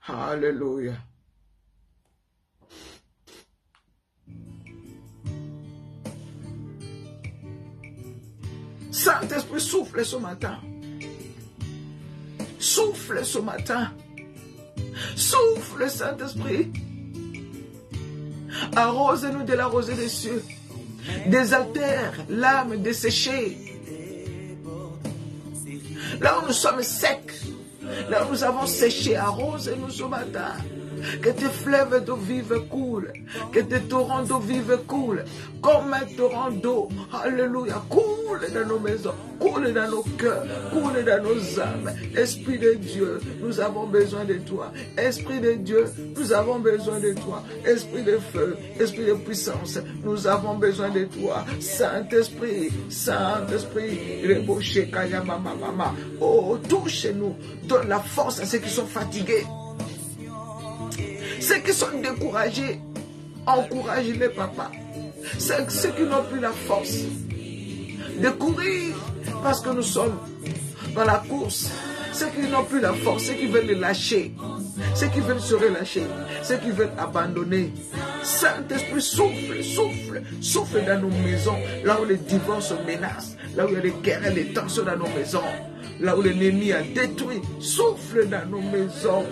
Alléluia. Saint-Esprit, souffle ce matin. Souffle ce matin. Souffle, Saint-Esprit. Arrose-nous de la rosée des cieux. Désaltère l'âme desséchée. Là où nous sommes secs, là où nous avons séché, arrose-nous ce matin. Que tes fleuves d'eau vive coulent, que tes torrents d'eau vive coulent, comme un torrent d'eau, alléluia, coule dans nos maisons, coule dans nos cœurs, coule dans nos âmes. Esprit de Dieu, nous avons besoin de toi. Esprit de Dieu, nous avons besoin de toi. Esprit de feu, esprit de puissance, nous avons besoin de toi. Saint-Esprit, Saint-Esprit, reboshe kaya mama mama. Oh, touche-nous, donne la force à ceux qui sont fatigués. Ceux qui sont découragés, encourage-les, papa. Ceux qui n'ont plus la force de courir parce que nous sommes dans la course. Ceux qui n'ont plus la force, ceux qui veulent les lâcher, ceux qui veulent se relâcher, ceux qui veulent abandonner. Saint-Esprit, souffle, souffle, souffle dans nos maisons, là où les divorces menacent, là où il y a les guerres et les tensions dans nos maisons. Là où l'ennemi a détruit, souffle dans nos maisons.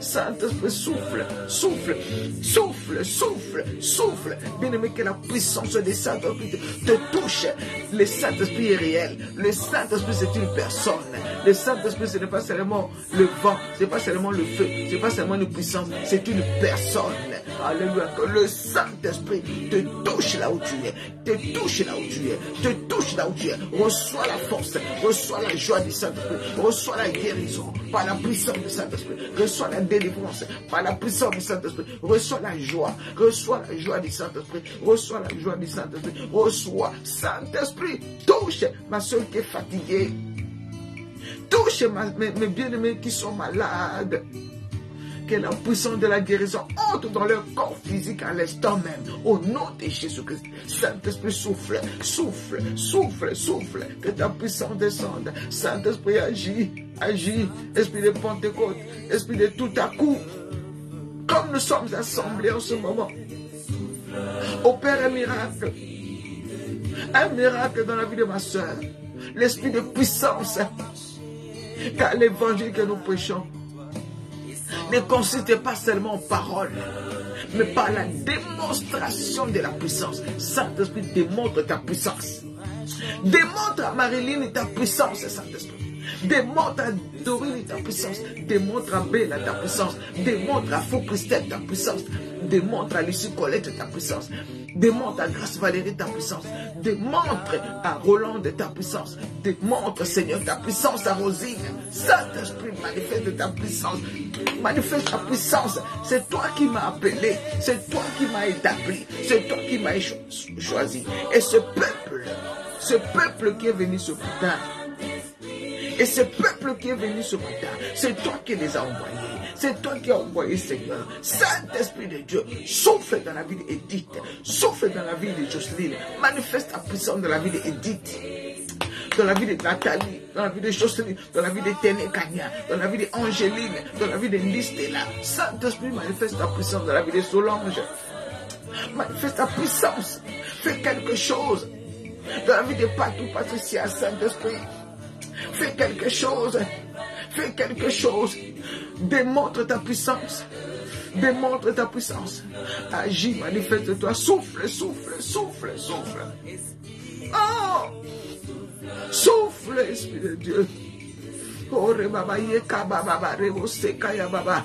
Saint-Esprit, souffle, souffle, souffle, souffle, souffle. Bien-aimé, que la puissance des Saint-Esprit te touche. Le Saint-Esprit est réel. Le Saint-Esprit, c'est une personne. Le Saint-Esprit, ce n'est pas seulement le vent, ce n'est pas seulement le feu, ce n'est pas seulement une puissance, c'est une personne. Alléluia. Que le Saint-Esprit te touche là où tu es, te touche là où tu es, te touche là où tu es. Reçois la force, reçois la joie du Saint-Esprit, reçois la guérison par la puissance du Saint-Esprit, reçois la délivrance par la puissance du Saint-Esprit, reçois la joie du Saint-Esprit, reçois la joie du Saint-Esprit, reçois Saint-Esprit, touche ma soeur qui est fatiguée, touche mes bien-aimés qui sont malades. Que la puissance de la guérison entre dans leur corps physique à l'instant même. Au nom de Jésus-Christ. Saint-Esprit, souffle, souffle, souffle, souffle. Que ta puissance descende. Saint-Esprit, agis, agis. Esprit de Pentecôte, esprit de tout à coup. Comme nous sommes assemblés en ce moment. Opère un miracle. Un miracle dans la vie de ma soeur. L'esprit de puissance. Car l'évangile que nous prêchons ne consiste pas seulement en paroles, mais par la démonstration de la puissance. Saint-Esprit, démontre ta puissance. Démontre à Marilyn ta puissance, Saint-Esprit. Démontre à Dorine ta puissance. Démontre à Bella ta puissance. Démontre à Fou Christelle ta puissance. Démontre à Lucie Colette ta puissance. Démontre à Grâce Valérie ta puissance. Démontre à Roland ta puissance. Démontre, Seigneur, ta puissance à Rosine. Saint-Esprit, manifeste ta puissance. Manifeste ta puissance. C'est toi qui m'as appelé. C'est toi qui m'as établi. C'est toi qui m'as choisi. Et ce peuple qui est venu ce matin, et ce peuple qui est venu ce matin, c'est toi qui les as envoyés. C'est toi qui as envoyé, Seigneur. Saint-Esprit de Dieu, souffle dans la vie d'Edith. Souffle dans la vie de Jocelyne. Manifeste ta puissance dans la vie d'Edith. Dans la vie de Nathalie. Dans la vie de Jocelyne. Dans la vie de Téné Kanya. Dans la vie d'Angéline. Dans la vie de Listela. Saint-Esprit, manifeste ta puissance dans la vie de Solange. Manifeste ta puissance. Fais quelque chose. Dans la vie de Patou, Patricia, Saint-Esprit. Fais quelque chose. Fais quelque chose. Démontre ta puissance. Démontre ta puissance. Agis, manifeste-toi. Souffle, souffle, souffle, souffle. Oh! Souffle, Esprit de Dieu. Oh, rebaba, yeka, baba, rebo, sekaya, baba.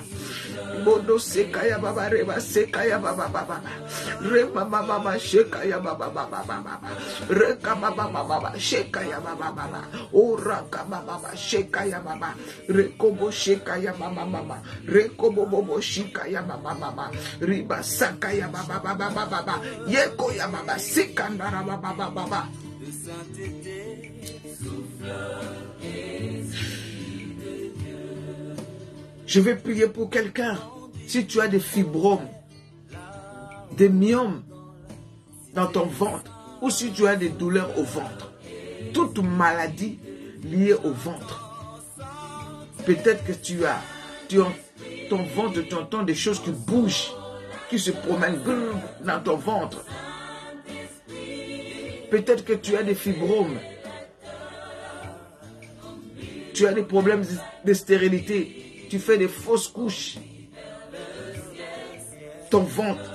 Mono, sekaya, baba, reba, sekaya, baba, baba. Reba, baba, shekaya, baba, baba, baba. Reka, baba, baba, shekaya, baba, baba. Oh, raka, baba, shekaya, baba. Rekobo, shekaya, baba, baba. Rekobo, bobo, shikaya, baba, baba. Riba, sakaya, baba, baba, baba. Yeko, ya, baba, sikandara, baba, baba. Je vais prier pour quelqu'un. Si tu as des fibromes, des myomes dans ton ventre, ou si tu as des douleurs au ventre, toute maladie liée au ventre, peut-être que tu ton ventre, tu entends des choses qui bougent, qui se promènent dans ton ventre. Peut-être que tu as des fibromes. Tu as des problèmes de stérilité. Tu fais des fausses couches. Ton ventre.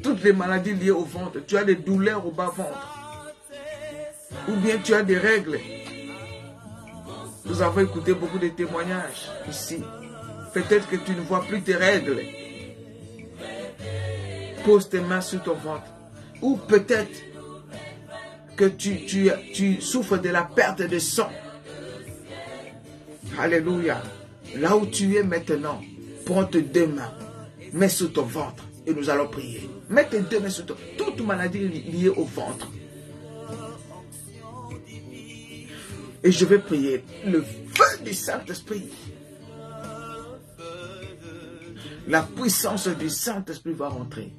Toutes les maladies liées au ventre. Tu as des douleurs au bas-ventre. Ou bien tu as des règles. Nous avons écouté beaucoup de témoignages ici. Peut-être que tu ne vois plus tes règles. Pose tes mains sur ton ventre. Ou peut-être que tu souffres de la perte de sang. Alléluia. Là où tu es maintenant, prends tes deux mains, mets sur ton ventre et nous allons prier. Mets tes deux mains sur ton ventre. Toute maladie liée au ventre. Et je vais prier. Le feu du Saint-Esprit. La puissance du Saint-Esprit va rentrer.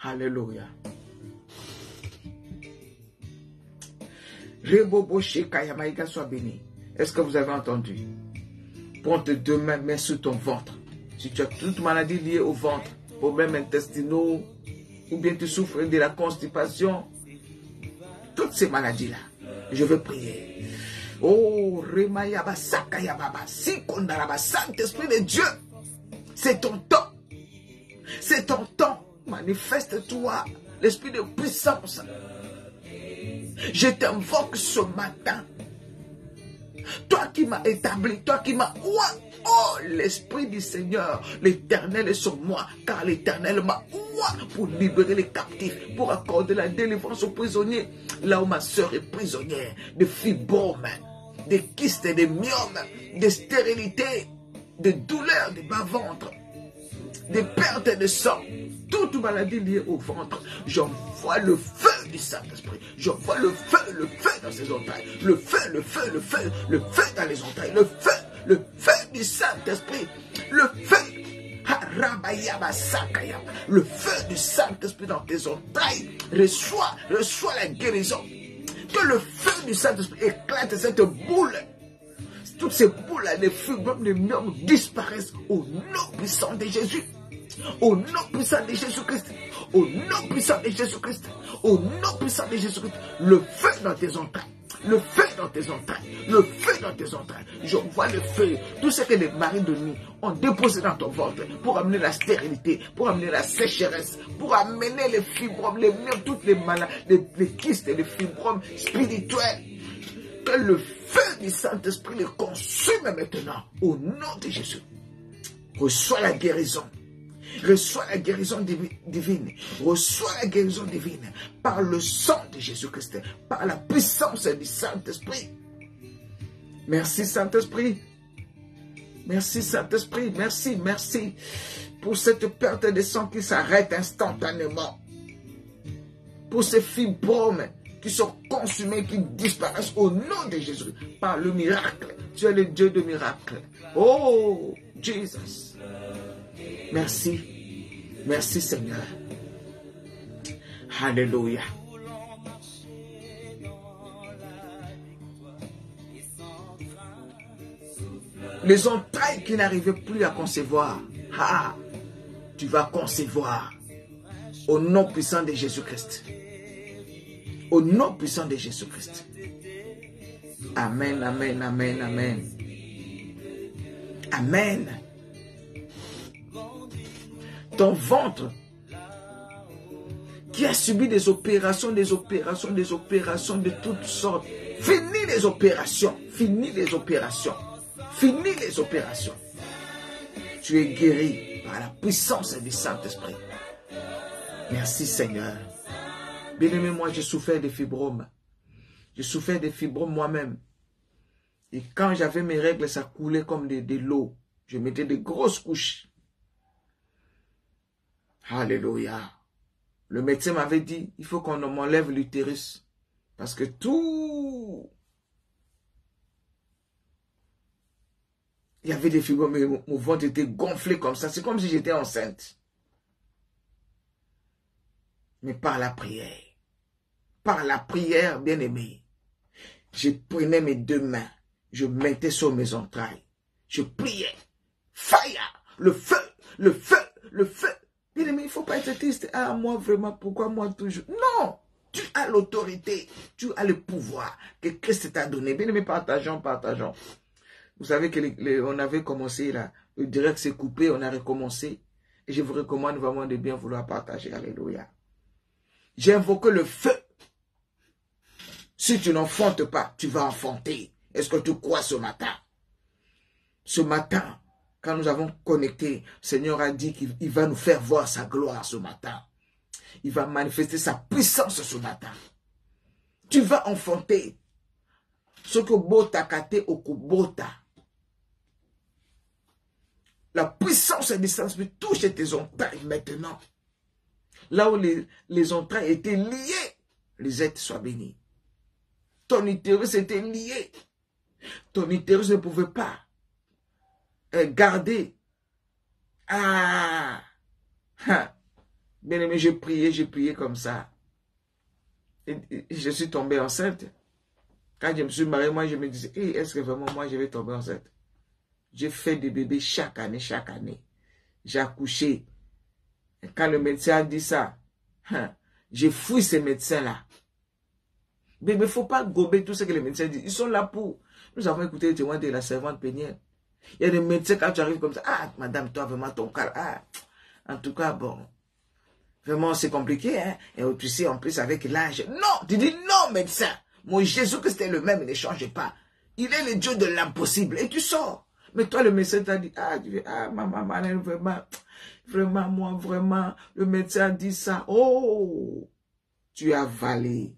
Alléluia. Soit béni. Est-ce que vous avez entendu? Prends tes deux mains, mets sur ton ventre. Si tu as toute maladie liée au ventre, problèmes intestinaux, ou bien tu souffres de la constipation, toutes ces maladies-là, je veux prier. Oh, Remayaba Sakayababa, Sikondaraba, Saint-Esprit de Dieu, c'est ton temps. C'est ton temps. Manifeste-toi l'esprit de puissance. Je t'invoque ce matin. Toi qui m'as établi, toi qui m'as... Oh, l'Esprit du Seigneur, l'Éternel est sur moi, car l'Éternel m'a pour libérer les captifs, pour accorder la délivrance aux prisonniers. Là où ma soeur est prisonnière, de fibromes, de kystes, de myomes, de stérilité, de douleurs, de bas-ventre, de pertes de sang, toute maladie liée au ventre, j'envoie le feu du Saint-Esprit. J'envoie le feu dans ses entrailles. Le feu dans les entrailles. Le feu du Saint-Esprit. Le feu du Saint-Esprit dans tes entrailles. Reçois la guérison. Que le feu du Saint-Esprit éclate cette boule. Toutes ces boules-là, les fibromes, les myomes disparaissent au nom puissant de Jésus. Au nom puissant de Jésus-Christ. Au nom puissant de Jésus-Christ. Au nom puissant de Jésus-Christ. Le feu dans tes entrailles. Le feu dans tes entrailles. Le feu dans tes entrailles. Je vois le feu. Tout ce que les maris de nuit ont déposé dans ton ventre pour amener la stérilité, pour amener la sécheresse, pour amener les fibromes, toutes les maladies, les kystes et les fibromes spirituels. Que le feu du Saint-Esprit les consume maintenant. Au nom de Jésus. Reçois la guérison. Reçois la guérison divine. Reçois la guérison divine par le sang de Jésus-Christ, par la puissance du Saint-Esprit. Merci Saint-Esprit. Merci Saint-Esprit. Merci pour cette perte de sang qui s'arrête instantanément. Pour ces fibromes qui sont consumés, qui disparaissent au nom de Jésus, par le miracle. Tu es le Dieu de miracles. Oh, Jesus. Merci. Merci Seigneur. Alléluia. Les entrailles qui n'arrivaient plus à concevoir. Tu vas concevoir. Au nom puissant de Jésus-Christ. Au nom puissant de Jésus-Christ. Amen, amen, amen, amen. Amen. Ton ventre qui a subi des opérations de toutes sortes. Finis les opérations. Finis les opérations. Finis les opérations. Tu es guéri par la puissance du Saint-Esprit. Merci Seigneur. Bien-aimé, moi j'ai souffert des fibromes. J'ai souffert des fibromes moi-même. Et quand j'avais mes règles, ça coulait comme de l'eau. Je mettais de grosses couches. Alléluia. Le médecin m'avait dit, il faut qu'on m'enlève l'utérus. Parce que tout... Il y avait des fibromes, mais mon ventre était gonflé comme ça. C'est comme si j'étais enceinte. Mais par la prière, bien-aimé, je prenais mes deux mains, je mettais sur mes entrailles. Je priais. Fire, le feu, le feu, le feu. Bien aimé, il ne faut pas être triste. Ah, moi vraiment, pourquoi moi toujours? Non, tu as l'autorité, tu as le pouvoir que Christ t'a donné. Bien aimé, partageons, partageons. Vous savez qu'on avait commencé là, le direct s'est coupé, on a recommencé. Et je vous recommande vraiment de bien vouloir partager. Alléluia. J'ai invoqué le feu. Si tu n'enfantes pas, tu vas enfanter. Est-ce que tu crois ce matin? Ce matin, quand nous avons connecté, le Seigneur a dit qu'il va nous faire voir sa gloire ce matin. Il va manifester sa puissance ce matin. Tu vas enfanter. Ce que bota kate okubota. La puissance et distance touche tes entrailles maintenant. Là où les entrailles étaient liées, les êtres soient bénis. Ton utérus était lié. Ton utérus ne pouvait pas garder. Ah! Bien aimé, j'ai prié comme ça. Et je suis tombé enceinte. Quand je me suis marié, moi je me disais, hey, est-ce que vraiment moi je vais tomber enceinte? J'ai fait des bébés chaque année, chaque année. J'ai accouché. Et quand le médecin a dit ça, j'ai fouillé ces médecins-là. Mais il ne faut pas gober tout ce que les médecins disent. Ils sont là pour... Nous avons écouté le témoin de la servante pénienne. Il y a des médecins, quand tu arrives comme ça, ah, madame, toi, vraiment, ton cas, ah, en tout cas, bon, vraiment, c'est compliqué, hein. Et tu sais, en plus, avec l'âge. Non, tu dis non, médecin. Mon Jésus-Christ est le même, il ne change pas. Il est le Dieu de l'impossible. Et tu sors. Mais toi, le médecin t'a dit, ah, tu dis, ah, maman, vraiment, moi, vraiment, le médecin a dit ça. Oh, tu as avalé.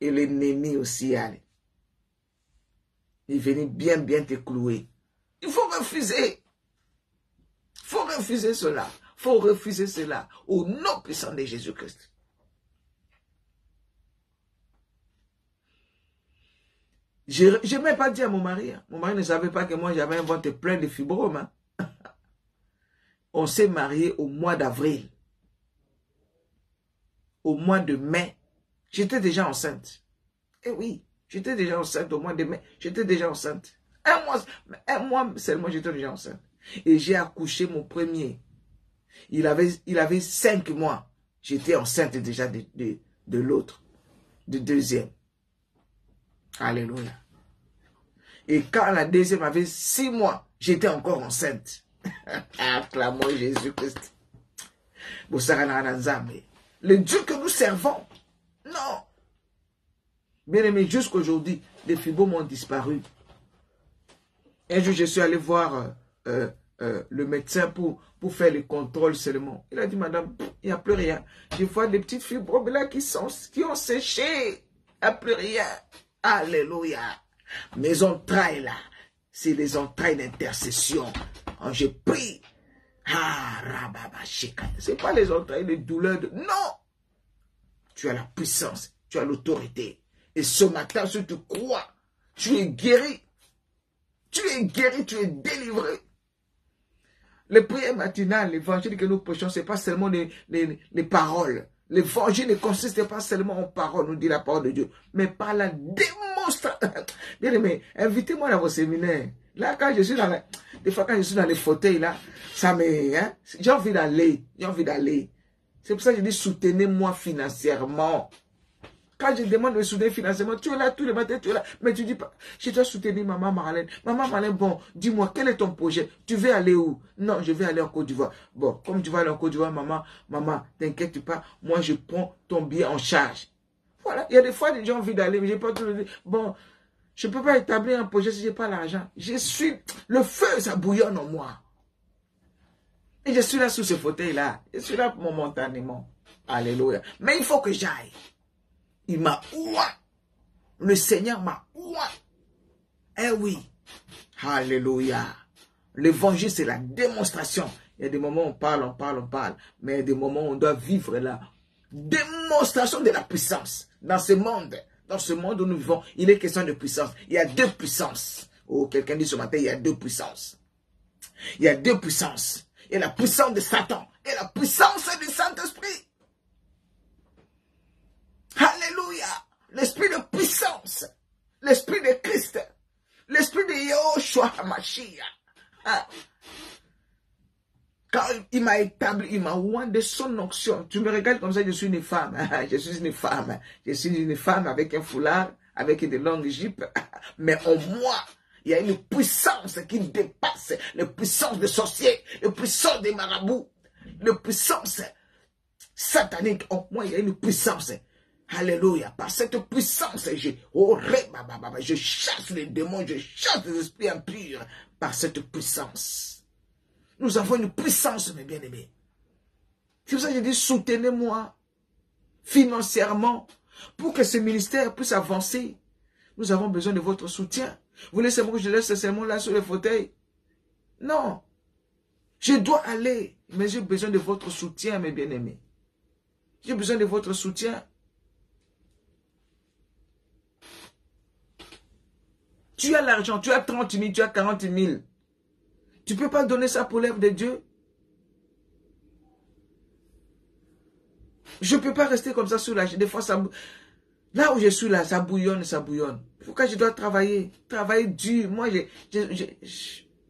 Et l'ennemi aussi, allez. Il venait bien te clouer. Il faut refuser. Il faut refuser cela. Il faut refuser cela. Au nom puissant de Jésus-Christ. Je n'ai même pas dit à mon mari. Mon mari ne savait pas que moi j'avais inventé plein de fibromes. On s'est marié au mois d'avril. Au mois de mai. J'étais déjà enceinte. Eh oui, j'étais déjà enceinte au mois de mai. J'étais déjà enceinte. Un mois seulement, j'étais déjà enceinte. Et j'ai accouché mon premier. Il avait 5 mois. J'étais enceinte déjà de l'autre. Du deuxième. Alléluia. Et quand la deuxième avait 6 mois, j'étais encore enceinte. Acclamons Jésus-Christ. Le Dieu que nous servons. Non. Bien aimé, jusqu'aujourd'hui, les fibromes ont disparu. Un jour, je suis allé voir le médecin pour faire le contrôle seulement. Il a dit, madame, il n'y a plus rien. Je vois des petites fibromes là qui ont séché. Il n'y a plus rien. Alléluia. Mes entrailles là, c'est les entrailles d'intercession. Je prie. Ah, rababa, c'est pas les entrailles, les douleurs. Non. Tu as la puissance, tu as l'autorité. Et ce matin, si tu crois, tu es guéri. Tu es guéri, tu es délivré. Les prières matinales, l'évangile que nous prêchons, ce n'est pas seulement les paroles. L'évangile ne consiste pas seulement en paroles, nous dit la parole de Dieu, mais par la démonstration. Bien aimé, invitez-moi dans vos séminaires. Là, quand je suis dans des fois, quand je suis dans les fauteuils, là, ça me... Hein, j'ai envie d'aller. C'est pour ça que je dis, soutenez-moi financièrement. Quand je demande de soutenir financièrement, tu es là tous les matins, tu es là. Mais tu dis pas, je dois soutenir maman Marlène. Maman Marlène, bon, dis-moi, quel est ton projet? Tu veux aller où? Non, je vais aller en Côte d'Ivoire. Bon, comme tu vas aller en Côte d'Ivoire, maman, t'inquiète pas, moi je prends ton billet en charge. Voilà, il y a des fois, j'ai envie d'aller, mais j'ai pas tout le temps. Bon, je ne peux pas établir un projet si je n'ai pas l'argent. Le feu, ça bouillonne en moi. Et je suis là sous ce fauteuil-là. Je suis là momentanément. Alléluia. Mais il faut que j'aille. Il m'a ouah. Le Seigneur m'a ouah. Eh oui. Alléluia. L'évangile, c'est la démonstration. Il y a des moments où on parle. Mais il y a des moments où on doit vivre la démonstration de la puissance. Dans ce monde où nous vivons, il est question de puissance. Il y a 2 puissances. Oh, quelqu'un dit ce matin, il y a 2 puissances. Il y a 2 puissances. Il y a la puissance de Satan et la puissance du Saint-Esprit. Alléluia. L'esprit de puissance. L'esprit de Christ. L'esprit de Yahushua HaMashiach. Quand il m'a établi, il m'a oint de son onction. Tu me regardes comme ça, je suis une femme. Je suis une femme. Je suis une femme avec un foulard, avec de longues jupes. Mais en moi, il y a une puissance qui dépasse les puissances des sorciers, les puissances des marabouts, les puissances sataniques. En moi, il y a une puissance. Alléluia. Par cette puissance, je chasse les démons, je chasse les esprits impurs par cette puissance. Nous avons une puissance, mes bien-aimés. C'est pour ça que je dis, soutenez-moi financièrement pour que ce ministère puisse avancer. Nous avons besoin de votre soutien. Vous laissez moi que je laisse ce sermon là sur le fauteuil? Non. Je dois aller, mais j'ai besoin de votre soutien, mes bien-aimés. J'ai besoin de votre soutien. Tu as l'argent, tu as 30 000, tu as 40 000. Tu ne peux pas donner ça pour l'œuvre de Dieu. Je ne peux pas rester comme ça soulagé. Des fois, là où je suis là, ça bouillonne, ça bouillonne. Pourquoi je dois travailler? Travailler dur. Moi,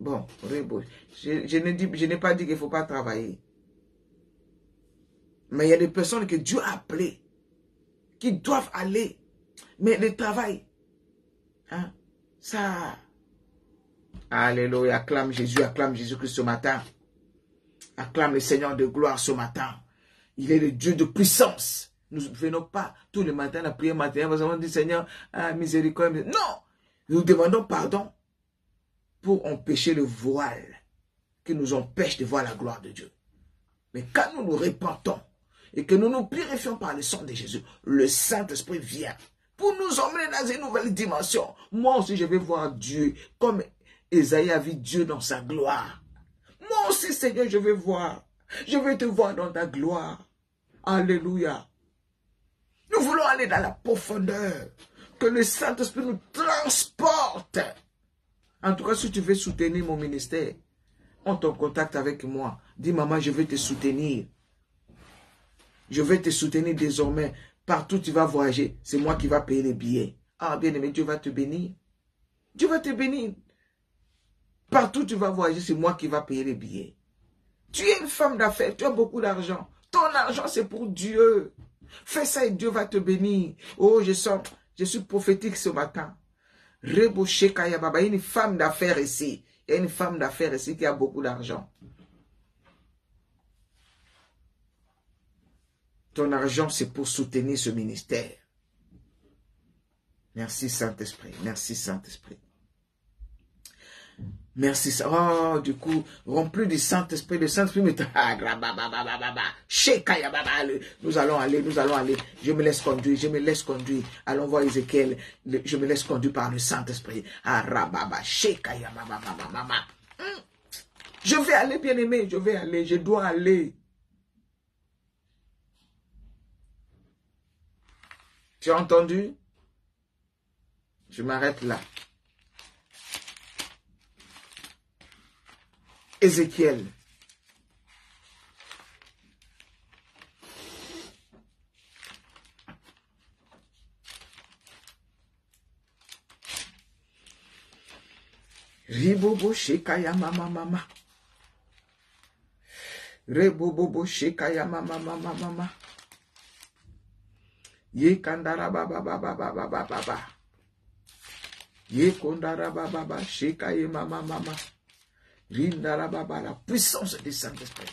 bon, je n'ai pas dit qu'il ne faut pas travailler. Mais il y a des personnes que Dieu a appelées, qui doivent aller. Mais le travail, hein, ça... Alléluia, acclame Jésus-Christ ce matin. Acclame le Seigneur de gloire ce matin. Il est le Dieu de puissance. Nous ne venons pas tous les matins à prier matin. Parce qu'on dit Seigneur, miséricorde. Non, nous demandons pardon pour empêcher le voile qui nous empêche de voir la gloire de Dieu. Mais quand nous nous repentons et que nous nous purifions par le sang de Jésus, le Saint-Esprit vient pour nous emmener dans une nouvelle dimension. Moi aussi, je vais voir Dieu comme Esaïe a vu Dieu dans sa gloire. Moi aussi, Seigneur, je vais voir. Je vais te voir dans ta gloire. Alléluia. Nous voulons aller dans la profondeur. Que le Saint-Esprit nous transporte. En tout cas, si tu veux soutenir mon ministère, entre en contact avec moi. Dis, maman, je vais te soutenir. Je vais te soutenir désormais. Partout où tu vas voyager, c'est moi qui va payer les billets. Ah, bien aimé, Dieu va te bénir. Dieu va te bénir. Partout où tu vas voyager, c'est moi qui va payer les billets. Tu es une femme d'affaires, tu as beaucoup d'argent. Ton argent, c'est pour Dieu. Fais ça et Dieu va te bénir. Oh, je suis prophétique ce matin. Rebouché Kaya Baba, il y a une femme d'affaires ici. Il y a une femme d'affaires ici qui a beaucoup d'argent. Ton argent, c'est pour soutenir ce ministère. Merci Saint-Esprit. Merci Saint-Esprit. Merci. Oh, du coup, rempli du Saint-Esprit. Le Saint-Esprit me dit, nous allons aller, nous allons aller. Je me laisse conduire, je me laisse conduire. Allons voir Ézéchiel. Je me laisse conduire par le Saint-Esprit. Je vais aller, bien-aimé, je vais aller, je dois aller. Tu as entendu? Je m'arrête là. Ézéchiel. Ribobo shekaya mama mama. Rebobobo shekaya mama mama mama. Ye kandara baba baba baba baba. Ye kondara baba baba shekaya mama mama. Rindara baba, la puissance du Saint-Esprit.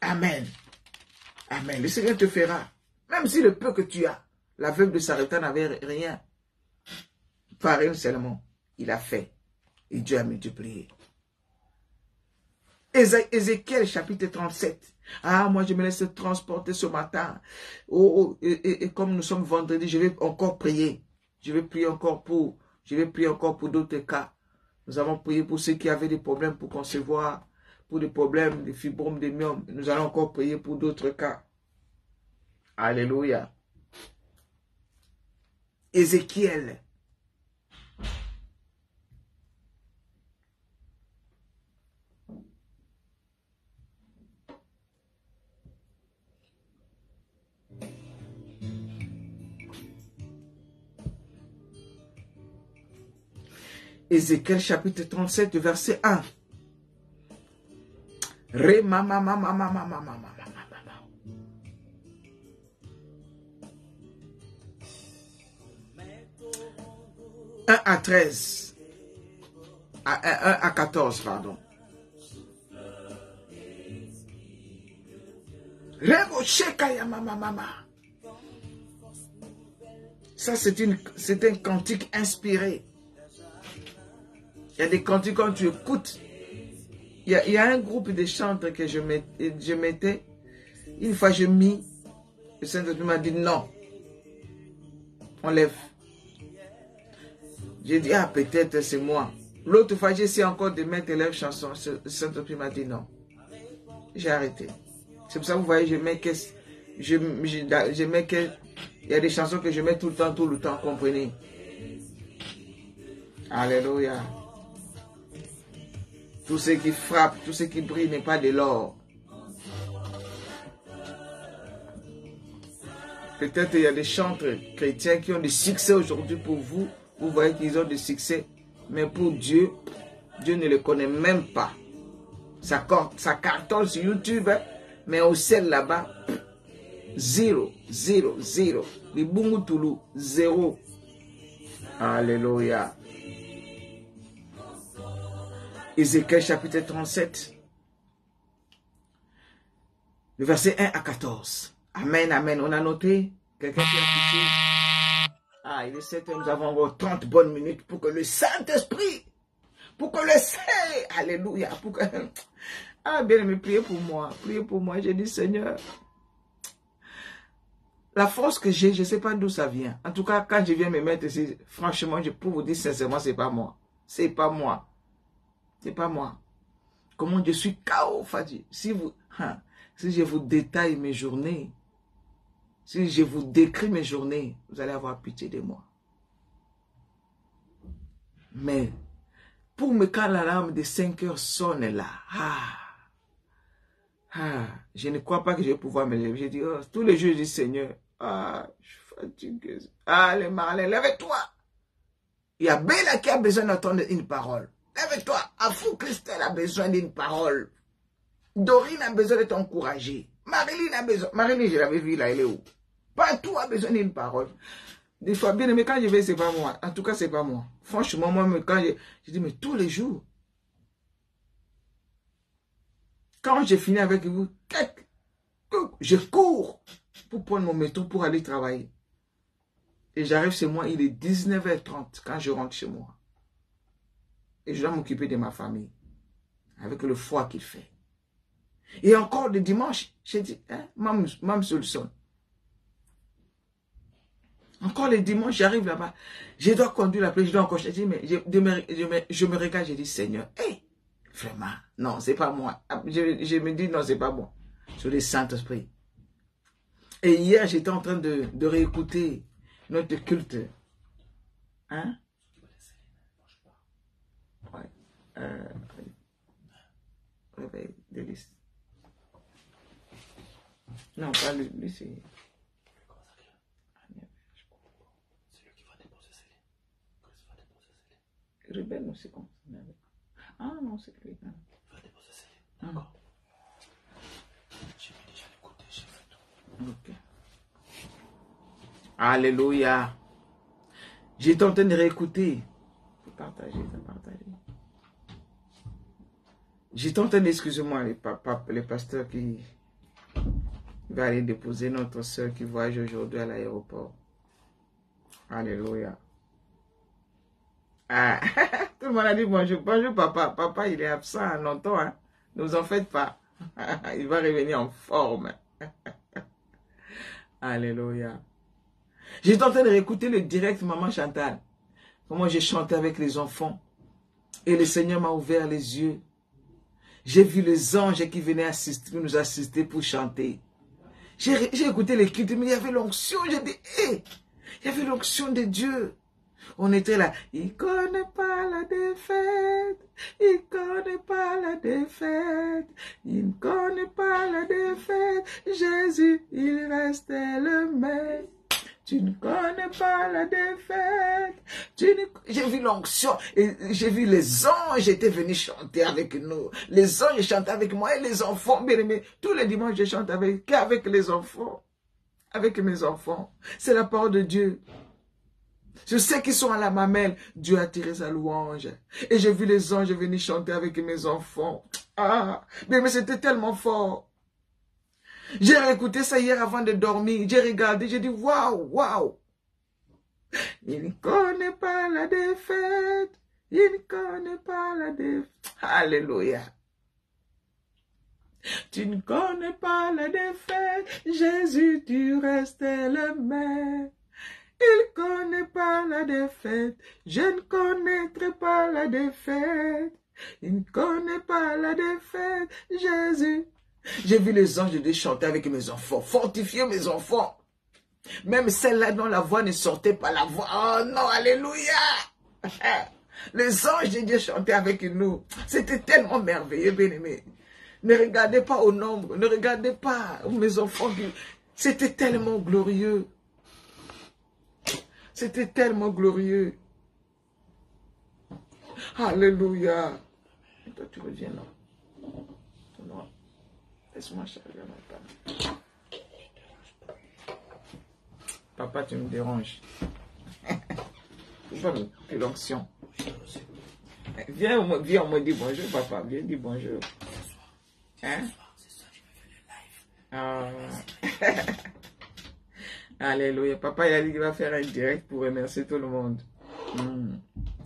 Amen. Amen. Le Seigneur te fera. Même si le peu que tu as, la veuve de Sarepta n'avait rien. Pas rien seulement. Il a fait. Et Dieu a multiplié. Ézéchiel chapitre 37. Ah, moi je me laisse transporter ce matin. Oh, et comme nous sommes vendredi, je vais encore prier. Je vais prier encore pour d'autres cas. Nous avons prié pour ceux qui avaient des problèmes pour concevoir, pour des problèmes de fibromes, de myomes. Nous allons encore prier pour d'autres cas. Alléluia. Ézéchiel. Ézéchiel chapitre 37, verset 1. Ré, mama, mama, mama, mama, mama. 1 à 13. 1 à 14, pardon. Ça, c'est un cantique inspiré. Il y a des cantiques quand tu écoutes. Il y a un groupe de chanteurs que je mettais. Une fois, je mis. Le Saint-Esprit m'a dit non. Enlève. J'ai dit, ah, peut-être c'est moi. L'autre fois, j'ai essayé encore de mettre leurs chansons. Le Saint-Esprit m'a dit non. J'ai arrêté. C'est pour ça que vous voyez, je mets que. Il y a des chansons que je mets tout le temps, comprenez. Alléluia. Tout ce qui frappe, tout ce qui brille n'est pas de l'or. Peut-être il y a des chanteurs chrétiens qui ont du succès aujourd'hui pour vous. Vous voyez qu'ils ont du succès. Mais pour Dieu, Dieu ne le connaît même pas. Ça cartonne sur YouTube, hein, mais au ciel là-bas, 0, 0, 0. Les Bungu-Toulou, 0. Alléluia. Ézéchiel chapitre 37, le verset 1 à 14. Amen, amen. On a noté? Quelqu'un qui a touché? Ah, il est 7 heures, nous avons encore 30 bonnes minutes pour que le Saint-Esprit, pour que le Saint, alléluia, pour que... Ah, bien aimé, priez pour moi. Priez pour moi. J'ai dit, Seigneur, la force que j'ai, je ne sais pas d'où ça vient. En tout cas, quand je viens me mettre ici, franchement, je peux vous dire sincèrement, c'est pas moi. C'est pas moi. C'est pas moi. Comment je suis KO, Fadi. Si je vous détaille mes journées, si je vous décris mes journées, vous allez avoir pitié de moi. Mais, pour me quand l'alarme de 5 heures sonne là, je ne crois pas que je vais pouvoir me lever. Je dis, oh, tous les jours, je dis, Seigneur, je suis fatigué. Allez, Marlène, lève-toi. Il y a Bella qui a besoin d'entendre une parole. Lève-toi. Afou Christelle a besoin d'une parole. Dorine a besoin de t'encourager. Marilyn a besoin. Marilyn, je l'avais vue là, elle est où? Partout a besoin d'une parole. Des fois, bien aimé, quand je vais, c'est pas moi. En tout cas, c'est pas moi. Franchement, moi, quand je dis, mais tous les jours. Quand j'ai fini avec vous, je cours pour prendre mon métro pour aller travailler. Et j'arrive chez moi, il est 19h30 quand je rentre chez moi. Et je dois m'occuper de ma famille. Avec le froid qu'il fait. Et encore le dimanche, j'ai dit, hein, Mam Solson. Encore le dimanche, j'arrive là-bas. Je dois conduire la plaie, je dois encore. Je dis, mais je me regarde, je dis, Seigneur, hé, vraiment, non, c'est pas moi. Je me dis, non, c'est pas moi. Sur le Saint-Esprit. Et hier, j'étais en train de réécouter notre culte. Hein? Ouais. Réveil de liste. Non, pas lui, c'est... C'est lui qui va déposer Céline. Rebelle, non, c'est con. Ah non, c'est lui. Il va déposer Céline. D'accord. J'ai déjà écouté, j'ai fait tout. Ok. Alléluia. J'étais en train de réécouter. Partager. J'étais en train d'excuser-moi les pasteurs qui vont aller déposer notre soeur qui voyage aujourd'hui à l'aéroport. Alléluia. Ah, tout le monde a dit bonjour. Bonjour papa. Papa, il est absent longtemps. Hein. Ne vous en faites pas. Il va revenir en forme. Alléluia. J'étais en train de réécouter le direct Maman Chantal. Comment j'ai chanté avec les enfants. Et le Seigneur m'a ouvert les yeux. J'ai vu les anges qui venaient nous assister pour chanter. J'ai écouté les cultes, mais il y avait l'onction. J'ai dit, hé, il y avait l'onction de Dieu. On était là. Il ne connaît pas la défaite. Il ne connaît pas la défaite. Il ne connaît pas la défaite. Jésus, il restait le même. Tu ne connais pas la défaite. J'ai vu l'onction et j'ai vu les anges étaient venus chanter avec nous. Les anges chantaient avec moi et les enfants, bien aimés. Tous les dimanches, je chante qu'avec les enfants. Avec mes enfants. C'est la parole de Dieu. Je sais qu'ils sont à la mamelle. Dieu a tiré sa louange. Et j'ai vu les anges venir chanter avec mes enfants. Ah, mais c'était tellement fort. J'ai réécouté ça hier avant de dormir. J'ai regardé, j'ai dit waouh, waouh. Il ne connaît pas la défaite. Il ne connaît pas la défaite. Alléluia. Tu ne connais pas la défaite. Jésus, tu restes le même. Il ne connaît pas la défaite. Je ne connaîtrai pas la défaite. Il ne connaît pas la défaite. Jésus. J'ai vu les anges de chanter avec mes enfants. Fortifier mes enfants. Même celle-là dont la voix ne sortait pas la voix. Oh non, alléluia. Les anges de Dieu chantaient avec nous. C'était tellement merveilleux, bien-aimés. Ne regardez pas au nombre. Ne regardez pas mes enfants. C'était tellement glorieux. C'était tellement glorieux. Alléluia. Et toi, tu reviens là. Non. Laisse-moi charger ma table. Papa, tu me déranges. Pourquoi me l'onction? Viens, on me dit bonjour, papa. Viens, dis bonjour. Hein? Ah. Alléluia. Papa, il a dit qu'il va faire un direct pour remercier tout le monde.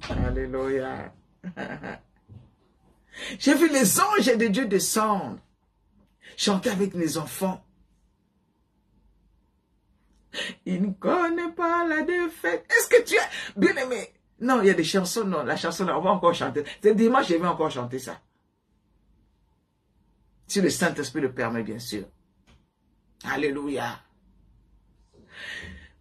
Alléluia. J'ai vu les anges de Dieu descendre, chanter avec mes enfants. Il ne connaît pas la défaite. Est-ce que tu as bien aimé? Non, il y a des chansons, non. La chanson, on va encore chanter. C'est dimanche, je vais encore chanter ça. Si le Saint-Esprit le permet, bien sûr. Alléluia.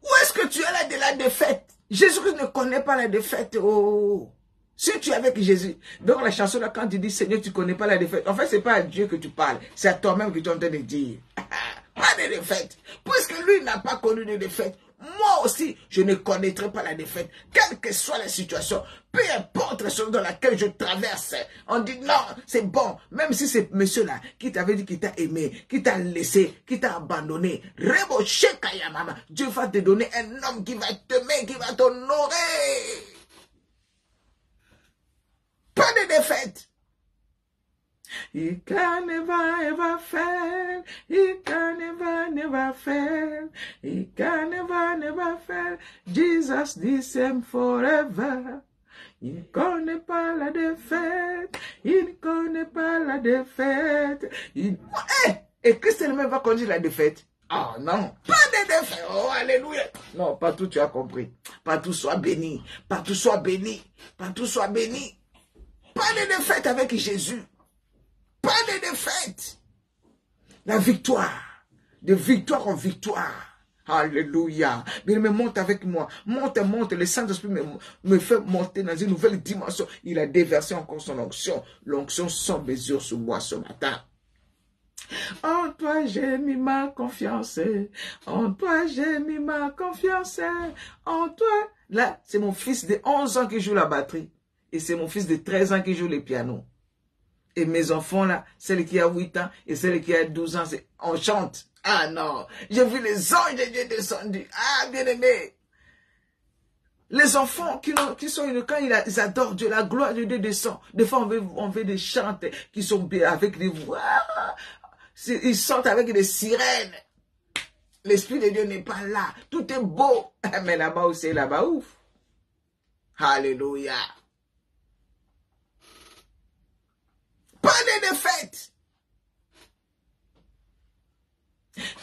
Où est-ce que tu es là de la défaite? Jésus ne connaît pas la défaite. Oh. Si tu es avec Jésus, donc la chanson là, quand tu dis Seigneur, tu ne connais pas la défaite, en fait, ce n'est pas à Dieu que tu parles, c'est à toi-même que tu es en train de dire. Pas de défaite. Puisque lui n'a pas connu de défaite, moi aussi, je ne connaîtrai pas la défaite. Quelle que soit la situation, peu importe la situation dans laquelle je traverse, on dit non, c'est bon. Même si c'est monsieur-là qui t'avait dit qu'il t'a aimé, qui t'a laissé, qui t'a abandonné, Dieu va te donner un homme qui va t'aimer, qui va t'honorer. Pas de défaite. He can never fail. He can never fail. He can never fail. Jesus the same forever. Il ne connaît pas la défaite. Il ne connaît pas la défaite. Et Christ lui-même va conduire la défaite. Oh non, pas de défaite. Oh, alléluia. Non, partout tu as compris. Partout soit béni. Partout soit béni. Partout soit béni. Pas de défaite avec Jésus. Pas de défaite. La victoire. De victoire en victoire. Alléluia. Il me monte avec moi. Monte. Le Saint-Esprit me fait monter dans une nouvelle dimension. Il a déversé encore son onction. L'onction sans mesure sur moi ce matin. En toi j'ai mis ma confiance. En toi j'ai mis ma confiance. En toi. Là, c'est mon fils de 11 ans qui joue la batterie. Et c'est mon fils de 13 ans qui joue le piano. Et mes enfants là, celle qui a 8 ans et celle qui a 12 ans, on chante. Ah non, j'ai vu les anges de Dieu descendus. Ah, bien aimé. Les enfants qui sont quand ils adorent Dieu, la gloire de Dieu descend. Des fois, on veut des chants qui sont avec des voix. Ils chantent avec des sirènes. L'Esprit de Dieu n'est pas là. Tout est beau. Mais là-bas aussi, là-bas, ouf. Alléluia. Pas de défaite.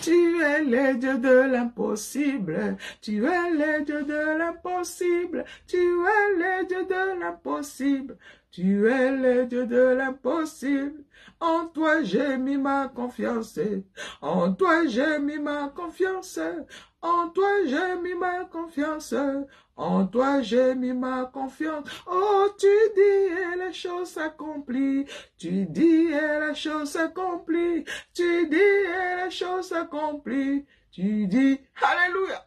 Tu es le Dieu de l'impossible. Tu es le Dieu de l'impossible. Tu es le Dieu de l'impossible. Tu es le Dieu de l'impossible. En toi j'ai mis ma confiance. En toi j'ai mis ma confiance. En toi j'ai mis ma confiance. En toi j'ai mis ma confiance. Oh, tu dis et les choses s'accomplissent. Tu dis et les choses s'accomplissent. Tu dis et les choses s'accomplissent. Tu dis, alléluia.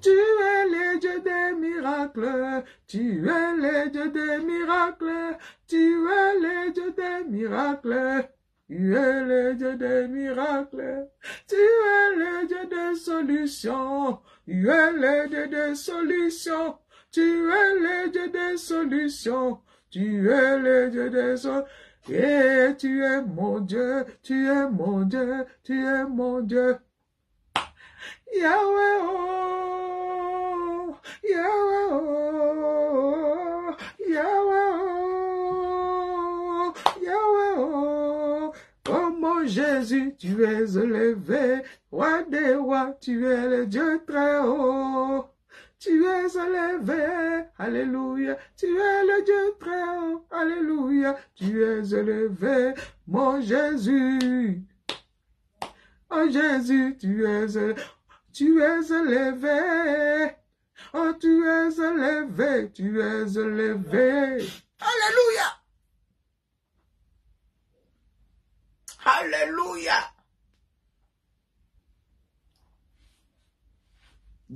Tu es le Dieu des miracles, tu es le Dieu des miracles, tu es le Dieu des miracles, tu es le Dieu des miracles, tu es le Dieu des solutions, tu es le Dieu des solutions, tu es le Dieu des solutions, tu es le Dieu des solutions. Et tu es mon Dieu, tu es mon Dieu, tu es mon Dieu. Yahweh, oh, Yahweh, oh, Yahweh, oh, Yahweh, oh. Oh mon Jésus, tu es élevé, roi des rois, tu es le Dieu très haut. Tu es élevé, alléluia, tu es le Dieu très haut, alléluia, tu es élevé, mon Jésus. Oh Jésus, tu es élevé. Tu es élevé, oh tu es élevé, tu es élevé. Alléluia. Alléluia.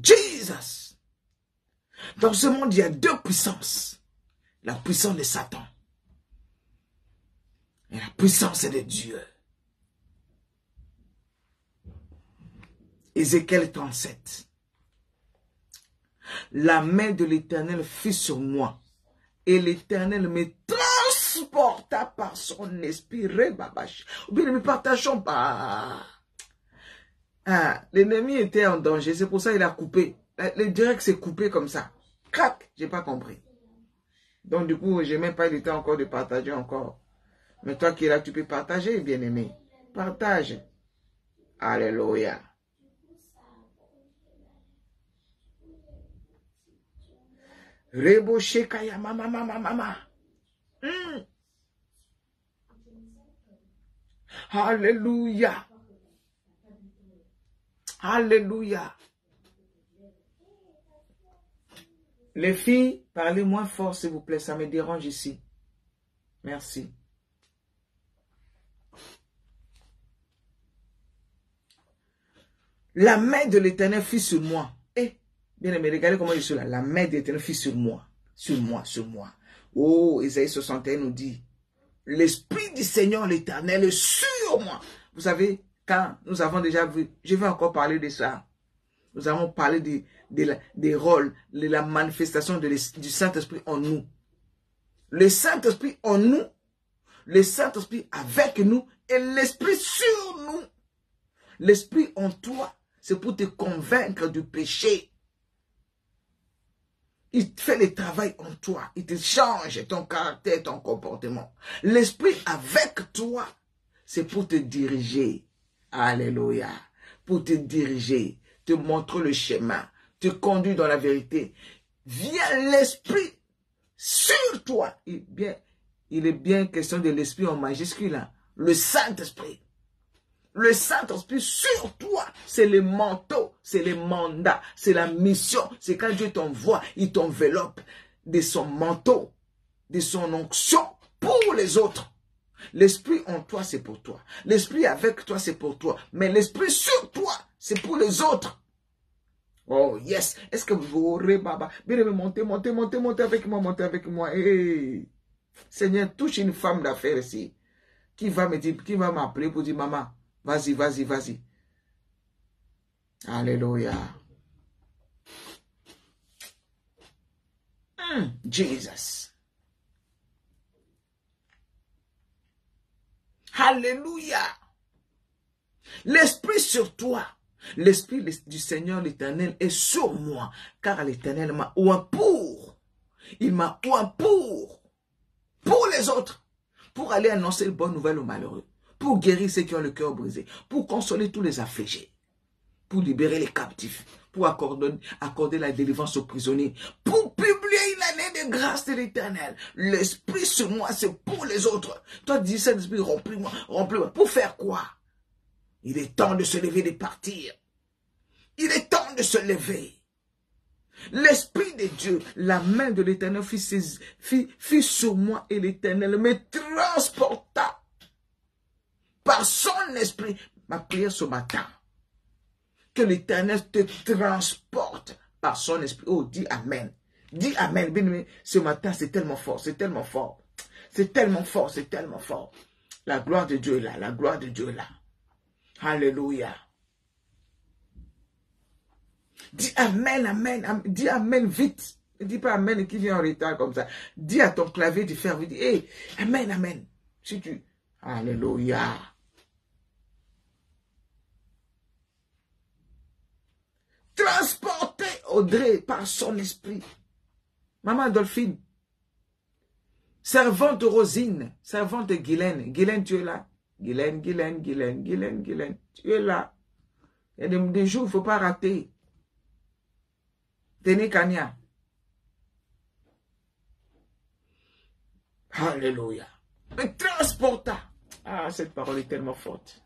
Jesus. Dans ce monde, il y a deux puissances. La puissance de Satan et la puissance de Dieu. Ézéchiel 37. La main de l'Éternel fut sur moi, et l'Éternel me transporta par son esprit. Ou bien ne partageons pas. Ah, l'ennemi était en danger, c'est pour ça qu'il a coupé. Le direct s'est coupé comme ça. Crac, j'ai pas compris. Donc du coup, j'ai même pas eu le temps encore de partager encore. Mais toi qui es là, tu peux partager, bien-aimé. Partage. Alléluia. Rebo shekaya mama. Alléluia. Alléluia. Les filles, parlez moins fort s'il vous plaît, ça me dérange ici. Merci. La main de l'Éternel fut sur moi. Bien aimé, regardez comment je suis là. La main de l'Éternel fut sur moi. Sur moi, sur moi. Oh, Isaïe 61 nous dit, l'Esprit du Seigneur l'Éternel est sur moi. Vous savez, quand nous avons déjà vu, je vais encore parler de ça. Nous avons parlé des rôles, de la manifestation du Saint-Esprit en nous. Le Saint-Esprit en nous, le Saint-Esprit avec nous et l'Esprit sur nous. L'Esprit en toi, c'est pour te convaincre du péché. Il fait le travail en toi. Il te change ton caractère, ton comportement. L'Esprit avec toi, c'est pour te diriger. Alléluia. Pour te diriger, te montrer le chemin, te conduire dans la vérité. Viens l'Esprit sur toi. Il est bien question de l'Esprit en majuscule. Hein. Le Saint-Esprit. Le Saint-Esprit sur toi, c'est le manteau, c'est le mandat, c'est la mission. C'est quand Dieu t'envoie, il t'enveloppe de son manteau, de son onction pour les autres. L'Esprit en toi, c'est pour toi. L'Esprit avec toi, c'est pour toi. Mais l'Esprit sur toi, c'est pour les autres. Oh yes. Est-ce que vous aurez, Baba? Bien, montez avec moi, montez avec moi. Hey. Seigneur, touche une femme d'affaires ici. Qui va me dire, qui va m'appeler pour dire, maman, vas-y, vas-y, vas-y. Alléluia. Jesus. Alléluia. L'Esprit sur toi. L'Esprit du Seigneur l'Éternel est sur moi. Car l'Éternel m'a oint pour. Il m'a oint pour les autres. Pour aller annoncer une bonne nouvelle aux malheureux. Pour guérir ceux qui ont le cœur brisé. Pour consoler tous les affligés. Pour libérer les captifs. Pour accorder la délivrance aux prisonniers. Pour publier une année de grâce de l'Éternel. L'Esprit sur moi, c'est pour les autres. Toi, dis Saint-Esprit, remplis-moi, remplis-moi. Pour faire quoi? Il est temps de se lever et de partir. Il est temps de se lever. L'Esprit de Dieu, la main de l'Éternel fit sur moi et l'Éternel me transporta par son esprit. Ma prière ce matin, Que l'Éternel te transporte par son esprit. Oh, dis Amen. Dis Amen. Bien-aimé, ce matin, c'est tellement fort, c'est tellement fort. C'est tellement fort, c'est tellement fort. La gloire de Dieu est là, la gloire de Dieu est là. Alléluia. Dis Amen, Amen, Amen. Dis Amen vite. Ne dis pas Amen qui vient en retard comme ça. Dis à ton clavier de faire vite. Hey, Amen, Amen. Si tu... Alléluia. Transporté, Audrey, par son esprit. Maman Adolphine. Servante Rosine. Servante Guylaine. Guylaine, tu es là. Guylaine, Guylaine, Guylaine, Guylaine, Guylaine. Tu es là. Il y a des jours, il ne faut pas rater. Tenez Kanya. Alléluia. Me transporta. Ah, cette parole est tellement forte.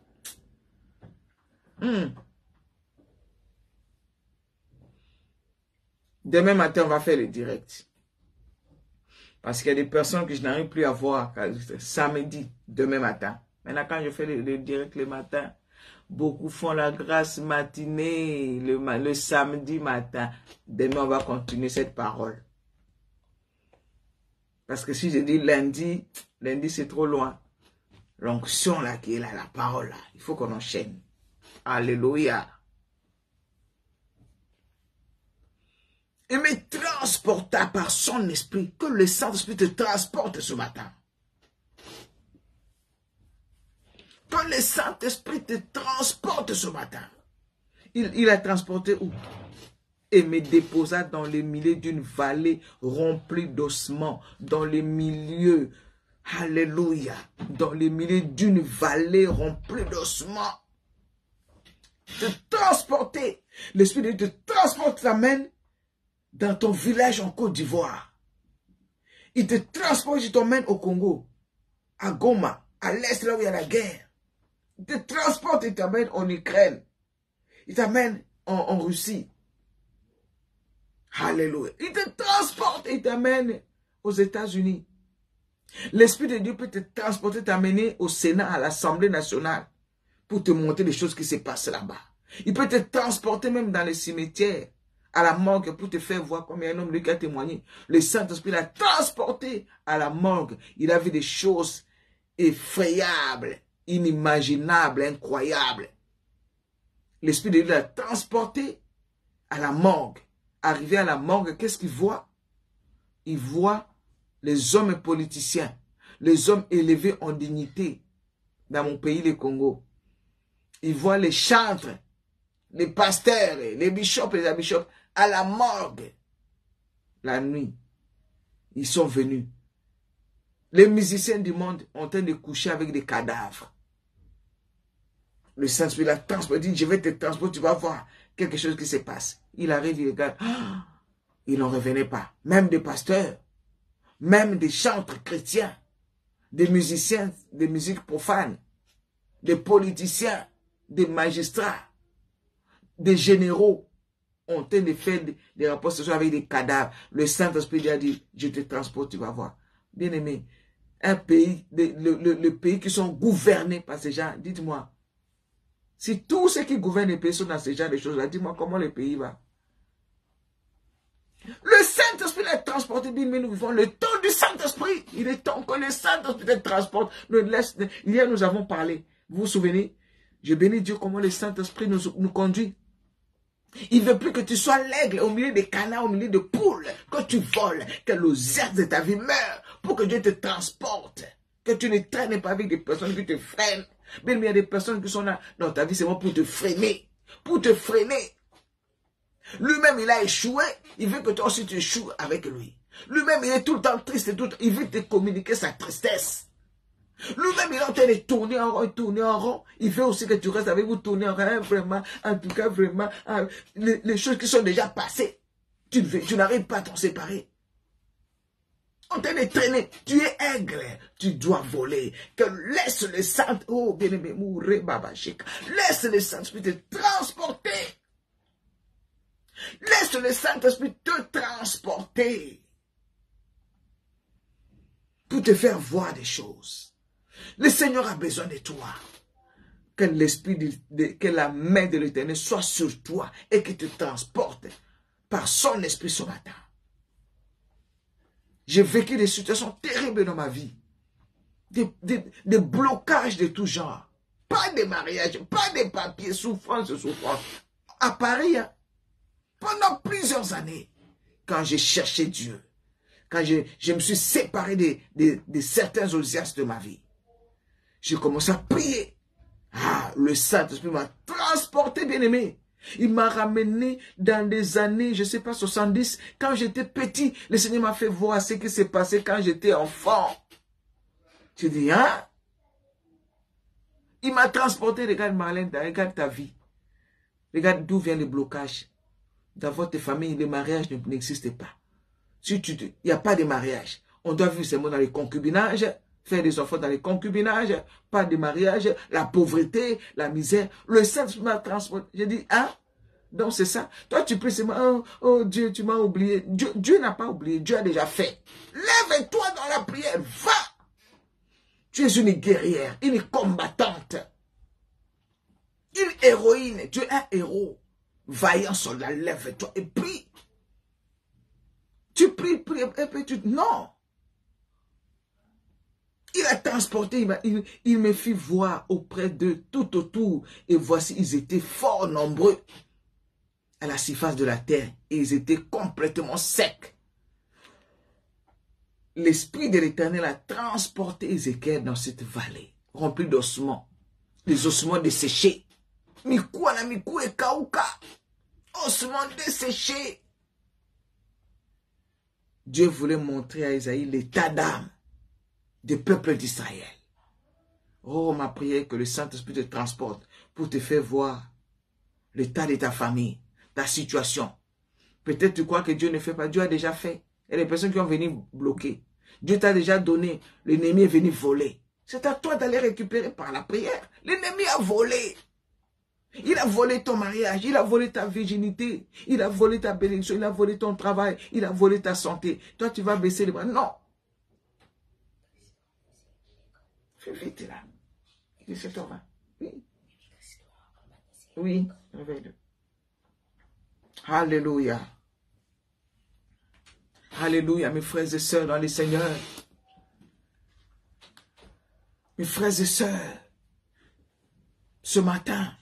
Demain matin, on va faire le direct. Parce qu'il y a des personnes que je n'arrive plus à voir samedi, demain matin. Maintenant, quand je fais le direct le matin, beaucoup font la grâce matinée, le samedi matin. Demain, on va continuer cette parole. Parce que si je dis lundi, lundi c'est trop loin. L'onction là qui est là, la parole là, il faut qu'on enchaîne. Alléluia. Et me transporta par son esprit, que le Saint-Esprit te transporte ce matin. Que le Saint-Esprit te transporte ce matin. Il a transporté où? Et me déposa dans le milieu d'une vallée remplie d'ossements, dans le milieu, alléluia, dans le milieu d'une vallée remplie d'ossements. Te transporter, l'Esprit de Dieu te transporte, t'amène dans ton village en Côte d'Ivoire. Il te transporte, il t'emmène au Congo, à Goma, à l'Est, là où il y a la guerre. Il te transporte, il t'amène en Ukraine. Il t'amène en Russie. Alléluia. Il te transporte et t'amène aux États-Unis. L'Esprit de Dieu peut te transporter, t'amener au Sénat, à l'Assemblée nationale, pour te montrer les choses qui se passent là-bas. Il peut te transporter même dans les cimetières, à la morgue, pour te faire voir comme il y a un homme qui a témoigné. Le Saint-Esprit l'a transporté à la morgue. Il a vu des choses effrayables, inimaginables, incroyables. L'Esprit de Dieu l'a transporté à la morgue. Arrivé à la morgue, qu'est-ce qu'il voit? Il voit les hommes politiciens, les hommes élevés en dignité dans mon pays, le Congo. Il voit les chantres, les pasteurs, les bishops et les bishops à la morgue. La nuit, ils sont venus. Les musiciens du monde ont en train de coucher avec des cadavres. Le Saint-Esprit l'a transporté, dit, je vais te transporter, tu vas voir quelque chose qui se passe. Il arrive, il regarde, il n'en revenait pas. Même des pasteurs, même des chantres chrétiens, des musiciens, des musiques profanes, des politiciens, des magistrats, des généraux ont en train de faire des rapports sociaux avec des cadavres. Le Saint-Esprit a dit, je te transporte, tu vas voir. Bien aimé, un pays, le pays qui sont gouvernés par ces gens, dites-moi, si tous ceux qui gouvernent les pays sont dans ce genre de choses-là, dis-moi comment le pays va. Le Saint-Esprit l'a transporté, dit, mais nous vivons le temps du Saint-Esprit. Il est temps que le Saint-Esprit te transporte. Hier, nous avons parlé. Vous vous souvenez? Je bénis Dieu comment le Saint-Esprit nous conduit. Il ne veut plus que tu sois l'aigle au milieu des canards, au milieu des poules, que tu voles, que l'osette de ta vie meure, pour que Dieu te transporte. Que tu ne traînes pas avec des personnes qui te freinent. Mais il y a des personnes qui sont là. Non, ta vie c'est moi pour te freiner. Pour te freiner. Lui-même, il a échoué. Il veut que toi aussi tu échoues avec lui. Lui-même, il est tout le temps triste. Il veut te communiquer sa tristesse. Lui-même, il est en train de tourner en rond, tourner en rond. Il veut aussi que tu restes avec vous, tourner en rond. Vraiment, en tout cas, vraiment, les choses qui sont déjà passées. Tu n'arrives pas à t'en séparer. On t'a traîné, tu es aigle, tu dois voler. Que laisse le Saint, oh bien-aimé, mourrez, Baba Chika. Laisse le Saint-Esprit te transporter. Laisse le Saint-Esprit te transporter. Pour te faire voir des choses. Le Seigneur a besoin de toi. que que la main de l'Éternel soit sur toi et qui te transporte par son esprit ce matin. J'ai vécu des situations terribles dans ma vie. Des blocages de tout genre. Pas de mariage, pas de papiers, souffrance. À Paris, hein, pendant plusieurs années, quand j'ai cherché Dieu, quand je me suis séparé de certains audiences de ma vie, j'ai commencé à prier. Ah, le Saint-Esprit m'a transporté, bien-aimé. Il m'a ramené dans des années, je ne sais pas, 70. Quand j'étais petit, le Seigneur m'a fait voir ce qui s'est passé quand j'étais enfant. J'ai dit, hein? Il m'a transporté, regarde Marlène, regarde ta vie. Regarde d'où vient le blocage. Dans votre famille, le mariage n'existe pas. Si il n'y a pas de mariage. On doit vivre seulement dans les concubinages, faire des enfants dans les concubinages, pas de mariage, la pauvreté, la misère. Le Saint-Esprit m'a transporté. J'ai dit, hein? Donc c'est ça. Toi, tu pries seulement, oh Dieu, tu m'as oublié. Dieu n'a pas oublié, Dieu a déjà fait. Lève-toi dans la prière, va! Tu es une guerrière, une combattante, une héroïne. Tu es un héros. Vaillant soldat, lève-toi et prie. Tu pries, et puis tu... Non. Il a transporté, il me fit voir auprès d'eux, tout autour. Et voici, ils étaient fort nombreux à la surface de la terre. Et ils étaient complètement secs. L'Esprit de l'Éternel a transporté Ézéchiel dans cette vallée, remplie d'ossements. Les ossements desséchés. Mikwana, mikou et kauka. Ossements desséchés. Dieu voulait montrer à Isaïe l'état d'âme du peuple d'Israël. Oh, ma prière que le Saint-Esprit te transporte pour te faire voir l'état de ta famille, ta situation. Peut-être tu crois que Dieu ne fait pas. Dieu a déjà fait. Et les personnes qui ont venu bloquer. Dieu t'a déjà donné. L'ennemi est venu voler. C'est à toi d'aller récupérer par la prière. L'ennemi a volé. Il a volé ton mariage. Il a volé ta virginité. Il a volé ta bénédiction. Il a volé ton travail. Il a volé ta santé. Toi, tu vas baisser les bras. Non. Fais vite là. Il est 7h20. Oui. Oui. Réveille-le. Alléluia. Alléluia, mes frères et sœurs dans le Seigneur. Mes frères et sœurs, ce matin,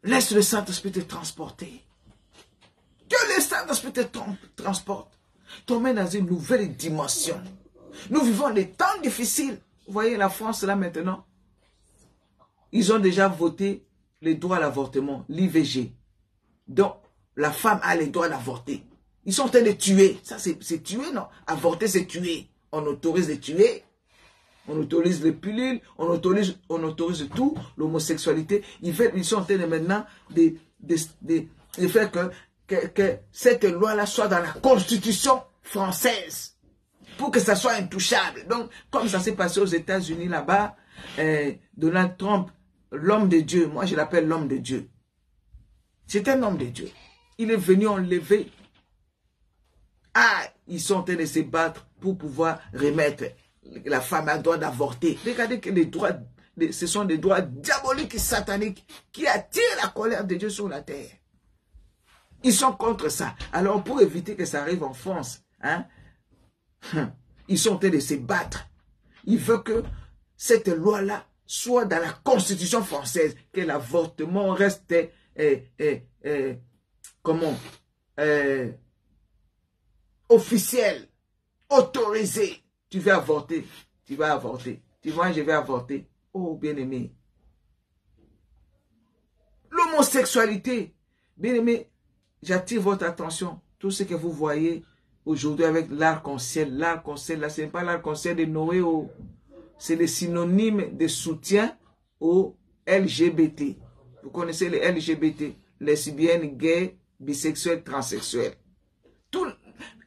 laisse le Saint-Esprit te transporter. Que le Saint-Esprit te transporte. T'emmène dans une nouvelle dimension. Nous vivons des temps difficiles. Vous voyez la France là maintenant. Ils ont déjà voté les droits à l'avortement, l'IVG. Donc, la femme a les droits d'avorter. Ils sont en train de tuer. Ça, c'est tuer, non? Avorter, c'est tuer. On autorise de tuer. On autorise les pilules. On autorise tout. L'homosexualité. Ils sont en train de maintenant de faire que cette loi-là soit dans la Constitution française. Pour que ça soit intouchable. Donc, comme ça s'est passé aux États-Unis là-bas, Donald Trump, l'homme de Dieu, moi je l'appelle l'homme de Dieu. C'est un homme de Dieu. Il est venu enlever. Ah, ils sont en train de se battre pour pouvoir remettre la femme à droit d'avorter. Regardez que les droits, ce sont des droits diaboliques et sataniques qui attirent la colère de Dieu sur la terre. Ils sont contre ça. Alors pour éviter que ça arrive en France, hein, ils sont en train de se battre. Ils veulent que cette loi-là soit dans la Constitution française, que l'avortement reste officiel, autorisé. Tu veux avorter, tu vas avorter. Tu vois, je vais avorter. Oh, bien-aimé. L'homosexualité, bien-aimé, j'attire votre attention. Tout ce que vous voyez aujourd'hui avec l'arc-en-ciel, là, ce n'est pas l'arc-en-ciel de Noé, c'est le synonyme de soutien aux LGBT. Vous connaissez les LGBT, lesbiennes, gays, bisexuels, transsexuels.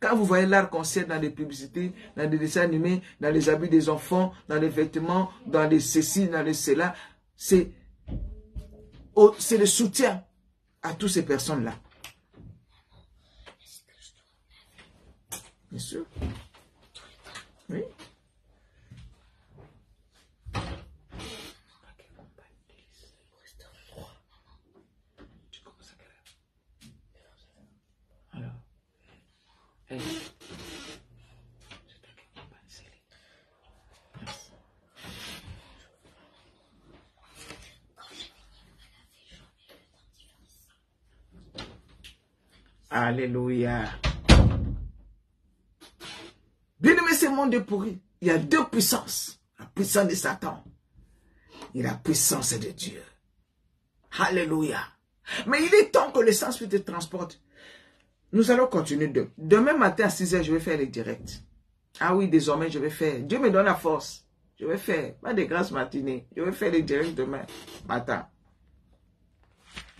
Quand vous voyez l'arc-en-ciel dans les publicités, dans les dessins animés, dans les habits des enfants, dans les vêtements, dans les ceci, dans les cela, c'est le soutien à toutes ces personnes-là. Bien sûr. Oui. Alléluia. Bien-aimé, ce monde est pourri. Il y a deux puissances. La puissance de Satan et la puissance de Dieu. Alléluia. Mais il est temps que le Saint-Esprit te transporte. Nous allons continuer. Demain matin à 6 h, je vais faire les directs. Ah oui, désormais, je vais faire. Dieu me donne la force. Je vais faire. Pas de grâce matinée. Je vais faire les directs demain matin.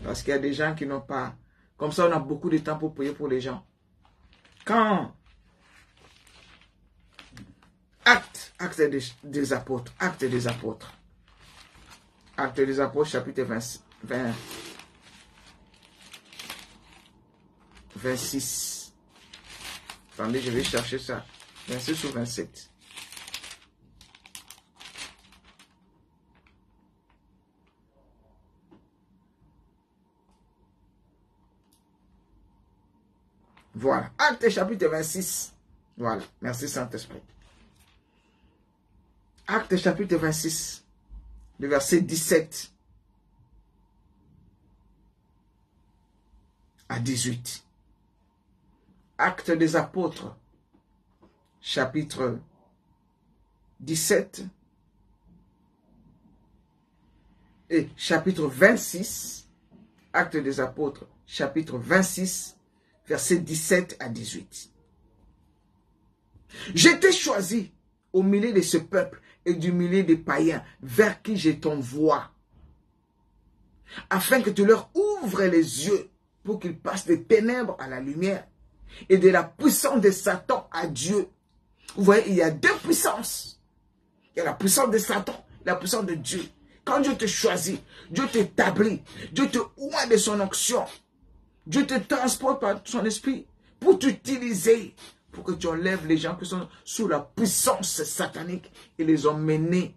Parce qu'il y a des gens qui n'ont pas. Comme ça, on a beaucoup de temps pour prier pour les gens. Quand Actes des apôtres, Actes des apôtres, chapitre 26. Attendez, je vais chercher ça. 26 ou 27. Voilà. Actes chapitre 26. Voilà. Merci Saint-Esprit. Actes chapitre 26. Le verset 17 à 18. Actes des apôtres. Chapitre 17. Et chapitre 26. Actes des apôtres. Chapitre 26. Versets 17 à 18. J'étais choisi au milieu de ce peuple et du milieu des païens vers qui je t'envoie, afin que tu leur ouvres les yeux pour qu'ils passent des ténèbres à la lumière et de la puissance de Satan à Dieu. Vous voyez, il y a deux puissances. Il y a la puissance de Satan et la puissance de Dieu. Quand Dieu te choisit, Dieu t'établit, Dieu te oint de son onction. Dieu te transporte par son esprit pour t'utiliser, pour que tu enlèves les gens qui sont sous la puissance satanique et les emmener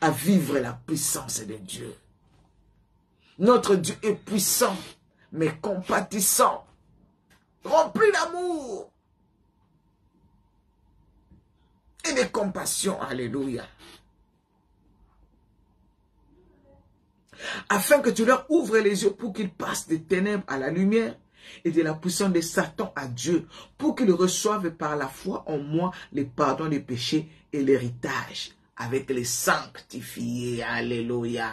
à vivre la puissance de Dieu. Notre Dieu est puissant, mais compatissant, rempli d'amour et de compassion. Alléluia. Afin que tu leur ouvres les yeux pour qu'ils passent des ténèbres à la lumière et de la puissance de Satan à Dieu, pour qu'ils reçoivent par la foi en moi les pardons des péchés et l'héritage avec les sanctifiés. Alléluia.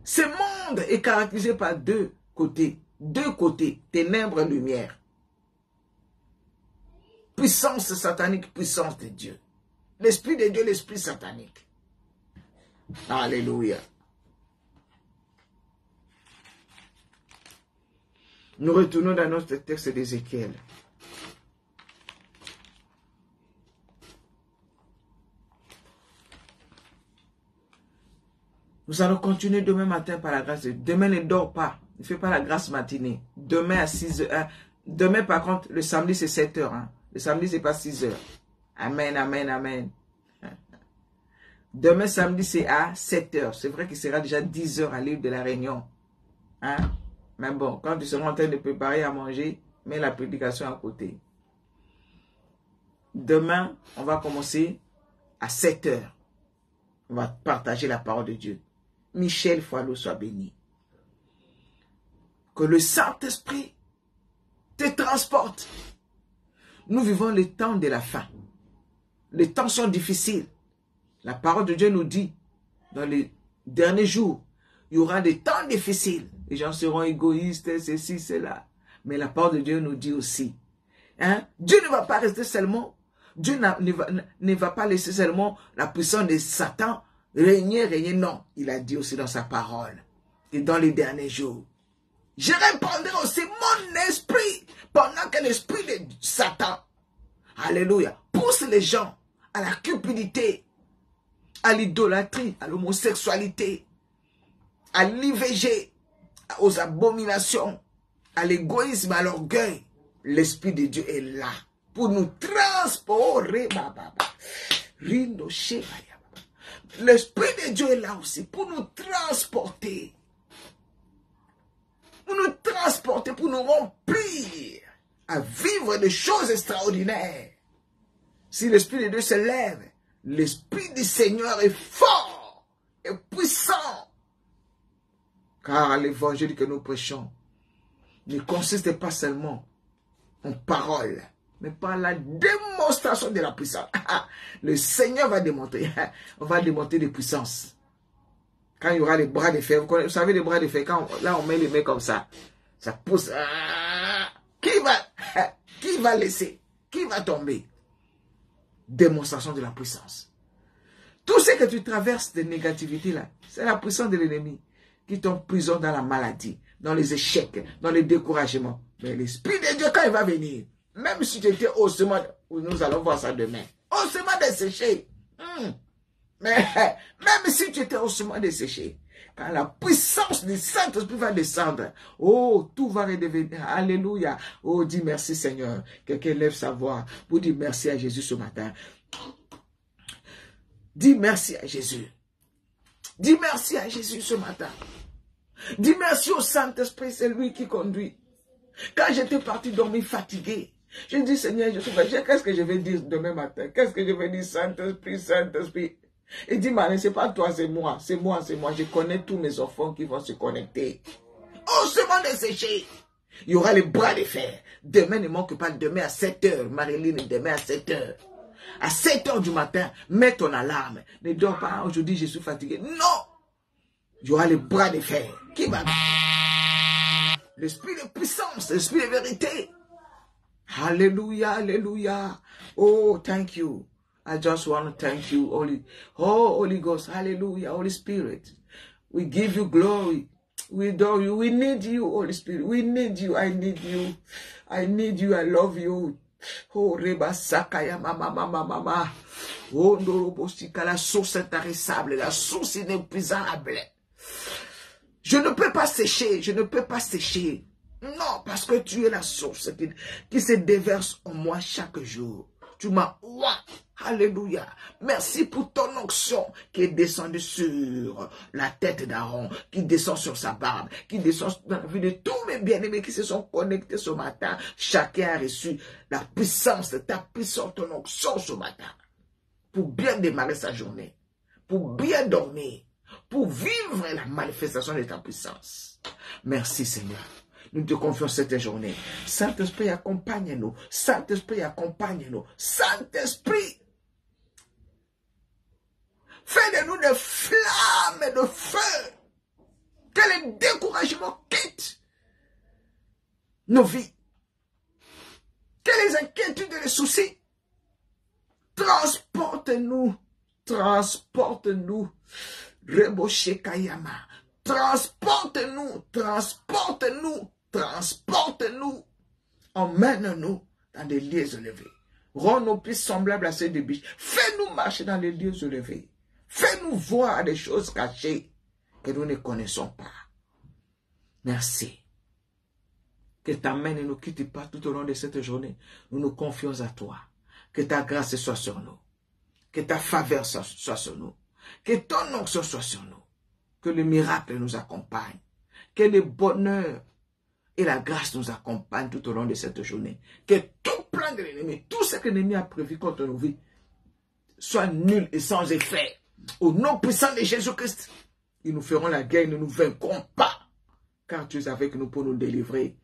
Ce monde est caractérisé par deux côtés, ténèbres et lumière. Puissance satanique, puissance de Dieu. L'esprit de Dieu, l'esprit satanique. Alléluia. Nous retournons dans notre texte d'Ézéchiel. Nous allons continuer demain matin par la grâce de Dieu. Demain ne dort pas. Ne fais pas la grâce matinée. Demain à 6 h. Demain par contre, le samedi c'est 7 h. Hein. Le samedi c'est pas 6 h. Amen, amen, amen. Demain samedi c'est à 7 h. C'est vrai qu'il sera déjà 10 h à l'île de la Réunion. Hein? Mais bon, quand tu seras en train de préparer à manger, mets la prédication à côté. Demain, on va commencer à 7 h. On va partager la parole de Dieu. Michel Foualo soit béni. Que le Saint-Esprit te transporte. Nous vivons les temps de la fin. Les temps sont difficiles. La parole de Dieu nous dit, dans les derniers jours, il y aura des temps difficiles. Les gens seront égoïstes, ceci, cela. Mais la parole de Dieu nous dit aussi, hein, Dieu ne va pas rester seulement, Dieu ne va pas laisser seulement la puissance de Satan régner, non. Il a dit aussi dans sa parole, et dans les derniers jours, je répandrai aussi mon esprit, pendant que l'esprit de Satan, alléluia, pousse les gens à la cupidité, à l'idolâtrie, à l'homosexualité, à l'IVG, aux abominations, à l'égoïsme, à l'orgueil. L'Esprit de Dieu est là pour nous transporter. L'Esprit de Dieu est là aussi pour nous transporter. Pour nous transporter, pour nous remplir à vivre des choses extraordinaires. Si l'Esprit de Dieu se lève, l'Esprit du Seigneur est fort et puissant. Car l'évangile que nous prêchons ne consiste pas seulement en paroles, mais par la démonstration de la puissance. Le Seigneur va démontrer. On va démontrer des puissances. Quand il y aura les bras de fer, vous savez les bras de fer, quand là on met les mains comme ça, ça pousse. Qui va laisser? Qui va tomber? Démonstration de la puissance. Tout ce que tu traverses de négativité là, c'est la puissance de l'ennemi qui t'emprisonne dans la maladie, dans les échecs, dans les découragements. Mais l'Esprit de Dieu, quand il va venir, même si tu étais haussement, nous allons voir ça demain, haussement desséché. Mais même si tu étais haussement desséché, quand la puissance du Saint-Esprit va descendre, oh, tout va redevenir. Alléluia. Oh, dis merci Seigneur. Quelqu'un lève sa voix pour dire merci à Jésus ce matin. Dis merci à Jésus. Dis merci à Jésus ce matin. Dis merci au Saint-Esprit, c'est lui qui conduit. Quand j'étais parti dormir fatigué, je dis Seigneur, qu'est-ce que je vais dire demain matin? Qu'est-ce que je vais dire Saint-Esprit, Saint-Esprit? Il dit, Marie, c'est pas toi, c'est moi, c'est moi, c'est moi. Je connais tous mes enfants qui vont se connecter. Oh, seulement desséché. Il y aura les bras de fer. Demain ne manque pas, demain à 7 h, Marilyn, demain à 7 h. À 7 h du matin, mets ton alarme. Ne dors pas, aujourd'hui je suis fatigué. Non! Il y aura les bras de fer. Qui va? L'esprit de puissance, l'esprit de vérité. Alléluia, alléluia. Oh, thank you. I just want to thank you, Holy Ghost. Hallelujah, Holy Spirit. We give you glory. We adore you. We need you, Holy Spirit. We need you. I need you. I need you. I love you. Oh, Reba Sakaya, mama. Oh, Ndorobosika, la source intarissable, la source inépuisable. Je ne peux pas sécher. Je ne peux pas sécher. Non, parce que tu es la source qui se déverse en moi chaque jour. Tu m'as oint. Alléluia. Merci pour ton onction qui est descendue sur la tête d'Aaron, qui descend sur sa barbe, qui descend dans la vie de tous mes bien-aimés qui se sont connectés ce matin. Chacun a reçu la puissance de ta puissance, ton onction ce matin, pour bien démarrer sa journée, pour bien dormir, pour vivre la manifestation de ta puissance. Merci Seigneur. Nous te confions cette journée. Saint-Esprit, accompagne-nous. Saint-Esprit, accompagne-nous. Saint-Esprit, fais de nous des flammes de feu. Que les découragements quittent nos vies. Que les inquiétudes et les soucis transportent-nous. Transporte-nous. Reboché Kayama. Transporte-nous. Transporte-nous. Transporte-nous, emmène-nous dans des lieux élevés. Rends nos pieds semblables à ceux des biches. Fais-nous marcher dans les lieux élevés. Fais-nous voir des choses cachées que nous ne connaissons pas. Merci. Que ta main ne nous quitte pas tout au long de cette journée. Nous nous confions à toi. Que ta grâce soit sur nous. Que ta faveur soit sur nous. Que ton onction soit sur nous. Que le miracle nous accompagne. Que le bonheur et la grâce nous accompagne tout au long de cette journée. Que tout plan de l'ennemi, tout ce que l'ennemi a prévu contre nos vies, soit nul et sans effet. Au nom puissant de Jésus-Christ, ils nous feront la guerre, ils ne nous vaincront pas. Car tu es avec nous pour nous délivrer.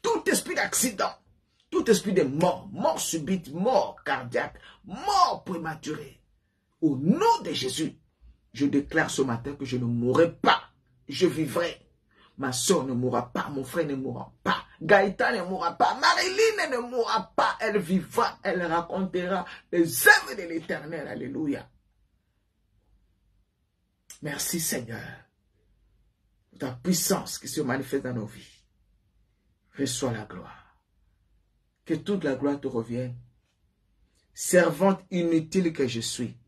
Tout esprit d'accident, tout esprit de mort, mort subite, mort cardiaque, mort prématurée. Au nom de Jésus, je déclare ce matin que je ne mourrai pas. Je vivrai. Ma soeur ne mourra pas. Mon frère ne mourra pas. Gaïta ne mourra pas. Marilyn ne mourra pas. Elle vivra. Elle racontera les œuvres de l'Éternel. Alléluia. Merci Seigneur. Pour ta puissance qui se manifeste dans nos vies. Reçois la gloire. Que toute la gloire te revienne. Servante inutile que je suis.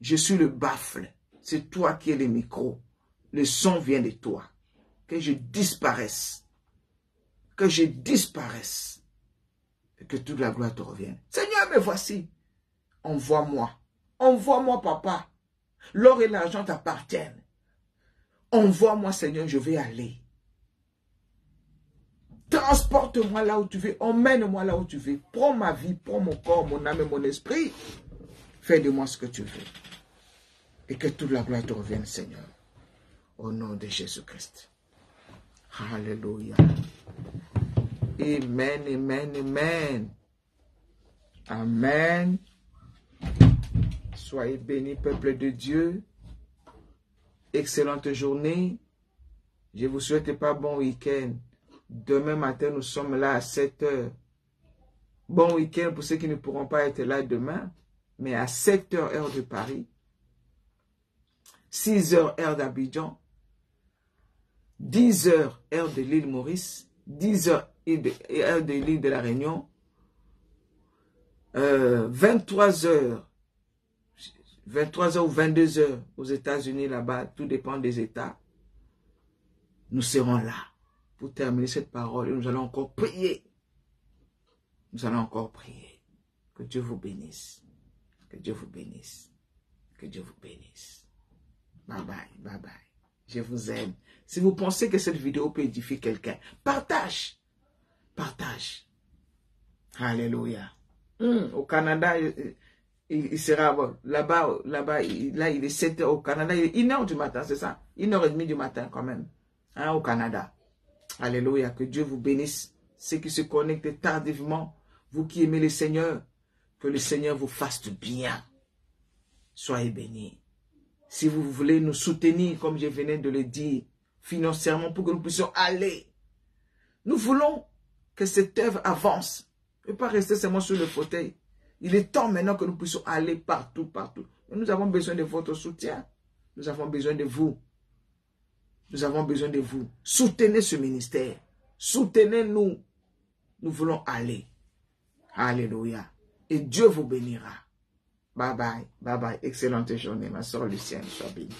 Je suis le baffle. C'est toi qui es le micro. Le son vient de toi. Que je disparaisse. Que je disparaisse. Et que toute la gloire te revienne. Seigneur, me voici. Envoie-moi. Envoie-moi, papa. L'or et l'argent t'appartiennent. Envoie-moi, Seigneur, je vais aller. Transporte-moi là où tu veux. Emmène-moi là où tu veux. Prends ma vie, prends mon corps, mon âme et mon esprit. Fais de moi ce que tu veux. Et que toute la gloire te revienne, Seigneur. Au nom de Jésus-Christ. Alléluia. Amen, amen, amen. Amen. Soyez bénis, peuple de Dieu. Excellente journée. Je vous souhaite pas bon week-end. Demain matin, nous sommes là à 7 heures. Bon week-end pour ceux qui ne pourront pas être là demain. Mais à 7 heures, heure de Paris. 6 heures, heure d'Abidjan. 10 heures, heure de l'île Maurice. 10 heures, heure de l'île de la Réunion. 23 heures ou 22 heures aux États-Unis là-bas. Tout dépend des États. Nous serons là pour terminer cette parole et nous allons encore prier. Nous allons encore prier. Que Dieu vous bénisse. Que Dieu vous bénisse. Que Dieu vous bénisse. Bye bye, bye bye. Je vous aime. Si vous pensez que cette vidéo peut édifier quelqu'un, partage. Partage. Alléluia. Au Canada, il sera là-bas, là, il est 7 heures au Canada, il est 1 heure du matin, c'est ça? 1h30 du matin quand même. Hein, au Canada. Alléluia. Que Dieu vous bénisse. Ceux qui se connectent tardivement, vous qui aimez le Seigneur, que le Seigneur vous fasse du bien. Soyez bénis. Si vous voulez nous soutenir, comme je venais de le dire, financièrement, pour que nous puissions aller. Nous voulons que cette œuvre avance. Ne pas rester seulement sur le fauteuil. Il est temps maintenant que nous puissions aller partout, partout. Et nous avons besoin de votre soutien. Nous avons besoin de vous. Nous avons besoin de vous. Soutenez ce ministère. Soutenez-nous. Nous voulons aller. Alléluia. Et Dieu vous bénira. Bye bye. Bye bye. Excellente journée. Ma soeur Lucienne, sois bénie.